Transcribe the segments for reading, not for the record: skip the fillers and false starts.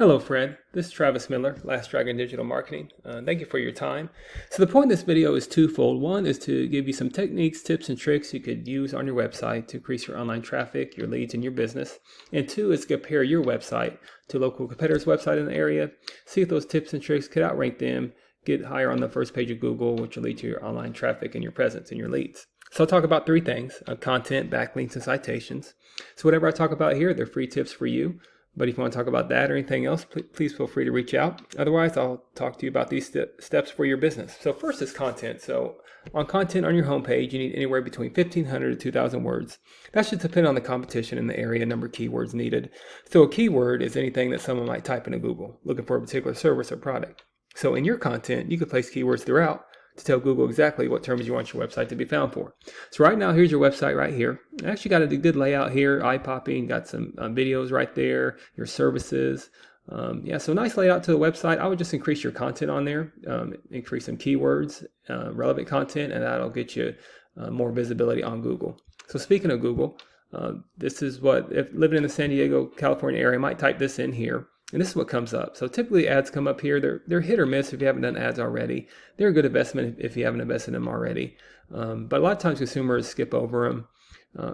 Hello, Fred. This is Travis Miller, Last Dragon Digital Marketing. Thank you for your time. So the point of this video is twofold. One is to give you some techniques, tips, and tricks you could use on your website to increase your online traffic, your leads, and your business. And two is to compare your website to local competitors' website in the area, see if those tips and tricks could outrank them, get higher on the first page of Google, which will lead to your online traffic and your presence and your leads. So I'll talk about three things: content, backlinks, and citations. So whatever I talk about here, they're free tips for you. But if you want to talk about that or anything else, please feel free to reach out. Otherwise, I'll talk to you about these steps for your business. So first is content. So on content on your homepage, you need anywhere between 1,500 to 2,000 words. That should depend on the competition in the area, number of keywords needed. So a keyword is anything that someone might type into Google looking for a particular service or product. So in your content, you could place keywords throughout to tell Google exactly what terms you want your website to be found for. So right now, here's your website right here. I actually got a good layout here, eye-popping, got some videos right there, your services. So nice layout to the website. I would just increase your content on there, increase some keywords, relevant content, and that'll get you more visibility on Google. So speaking of Google, this is what, if living in the San Diego, California area, I might type this in here. And this is what comes up. So typically ads come up here. They're hit or miss if you haven't done ads already. They're a good investment if you haven't invested in them already. But a lot of times consumers skip over them.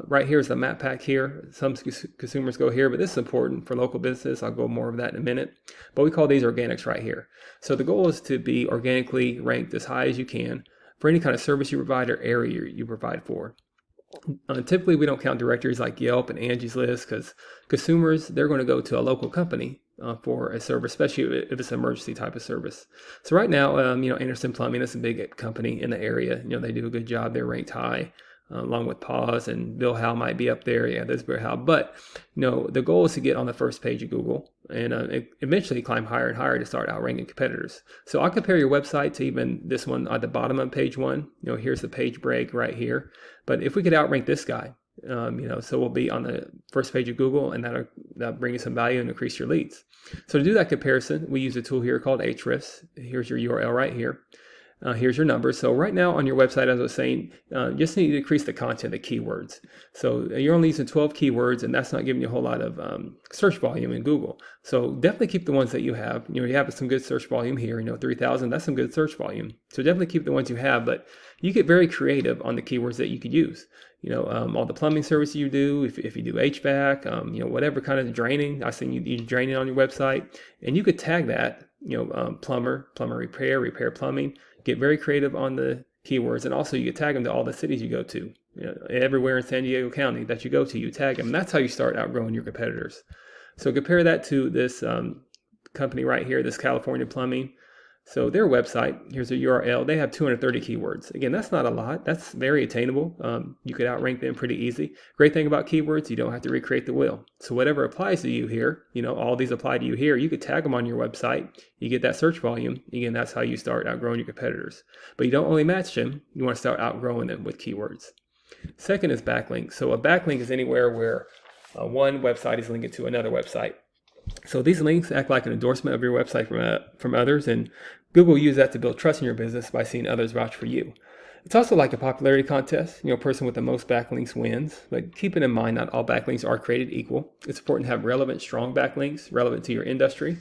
Right here is the map pack here. Some consumers go here, but this is important for local business. I'll go more of that in a minute. But we call these organics right here. So the goal is to be organically ranked as high as you can for any kind of service you provide or area you provide for. Typically, we don't count directories like Yelp and Angie's List because consumers, they're going to go to a local company for a service, especially if it's an emergency type of service. So right now, Anderson Plumbing is a big company in the area. They do a good job. They're ranked high, along with Pause and Bill Howe might be up there. Yeah, there's Bill Howe. But the goal is to get on the first page of Google and eventually climb higher and higher to start outranking competitors. So I'll compare your website to even this one at the bottom of page one. Here's the page break right here. But if we could outrank this guy, so we'll be on the first page of Google, and that'll bring you some value and increase your leads. So to do that comparison, we use a tool here called Ahrefs. Here's your URL right here. Here's your numbers. So right now on your website, as I was saying, you just need to increase the content, the keywords. So you're only using 12 keywords, and that's not giving you a whole lot of search volume in Google. So definitely keep the ones that you have. You have some good search volume here. 3,000, that's some good search volume. So definitely keep the ones you have, but you get very creative on the keywords that you could use. All the plumbing services you do, if you do HVAC, whatever kind of draining. I've seen you draining on your website, and you could tag that, plumber repair plumbing. Get very creative on the keywords, and also you can tag them to all the cities you go to. Everywhere in San Diego County that you go to, you tag them. And that's how you start outgrowing your competitors. So compare that to this company right here, this California Plumbing. So their website, here's a URL. They have 230 keywords. Again, that's not a lot. That's very attainable. You could outrank them pretty easy. Great thing about keywords, you don't have to recreate the wheel. So whatever applies to you here, all these apply to you here, you could tag them on your website. You get that search volume. Again, that's how you start outgrowing your competitors. But you don't only match them. You want to start outgrowing them with keywords. Second is backlinks. So a backlink is anywhere where one website is linked to another website. So these links act like an endorsement of your website from others, and Google will use that to build trust in your business by seeing others vouch for you. It's also like a popularity contest. Person with the most backlinks wins, but keeping in mind not all backlinks are created equal. It's important to have relevant, strong backlinks, relevant to your industry,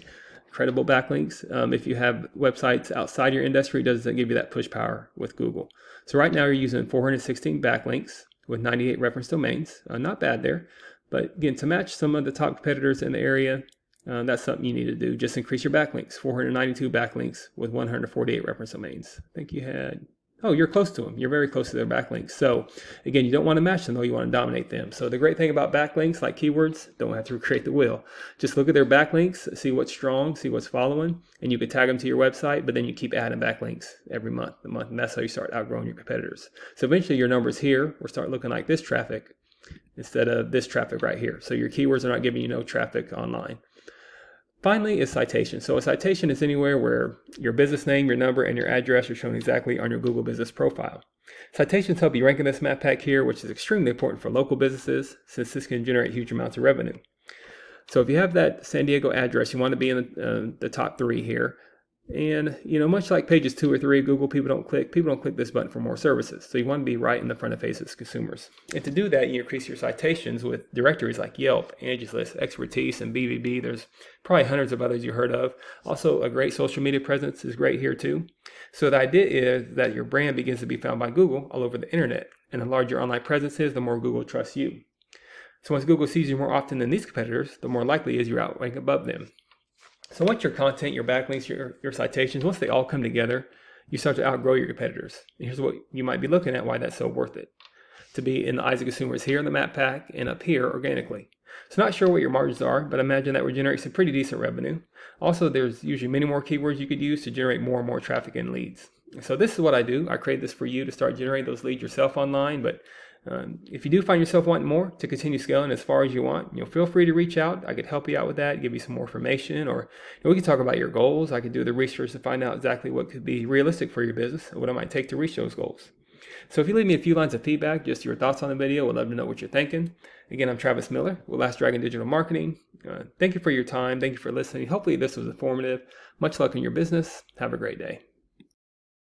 credible backlinks. If you have websites outside your industry, it doesn't give you that push power with Google. So right now you're using 416 backlinks with 98 reference domains. Not bad there. But again, to match some of the top competitors in the area, that's something you need to do. Just increase your backlinks. 492 backlinks with 148 reference domains. I think you had, you're close to them. You're very close to their backlinks. So again, you don't want to match them though. You want to dominate them. So the great thing about backlinks, like keywords, don't have to recreate the wheel. Just look at their backlinks, see what's strong, see what's following, and you can tag them to your website, but then you keep adding backlinks every month, and that's how you start outgrowing your competitors. So eventually your numbers here will start looking like this traffic instead of this traffic right here. So your keywords are not giving you no traffic online. Finally is citation. So a citation is anywhere where your business name, your number, and your address are shown exactly on your Google business profile. Citations help you rank in this map pack here, which is extremely important for local businesses since this can generate huge amounts of revenue. So if you have that San Diego address, you want to be in the top 3 here. And much like pages 2 or 3 of Google, people don't click this button for more services. So you want to be right in the front of faces consumers. And to do that, you increase your citations with directories like Yelp, Angie's List, Expertise, and BBB. There's probably hundreds of others you heard of. Also, a great social media presence is great here too. So the idea is that your brand begins to be found by Google all over the internet. And the larger your online presence is, the more Google trusts you. So once Google sees you more often than these competitors, the more likely is you're outranking above them. So once your content, your backlinks, your citations, once they all come together, you start to outgrow your competitors. And here's what you might be looking at, why that's so worth it. To be in the eyes of consumers here in the map pack and up here organically. So not sure what your margins are, but imagine that would generate some pretty decent revenue. Also, there's usually many more keywords you could use to generate more and more traffic and leads. So this is what I do. I create this for you to start generating those leads yourself online, but if you do find yourself wanting more to continue scaling as far as you want, feel free to reach out. I could help you out with that, give you some more information, or we can talk about your goals. I could do the research to find out exactly what could be realistic for your business and what it might take to reach those goals. So if you leave me a few lines of feedback, just your thoughts on the video, I'd love to know what you're thinking. Again, I'm Travis Miller with Last Dragon Digital Marketing. Thank you for your time. Thank you for listening. Hopefully this was informative. Much luck in your business. Have a great day.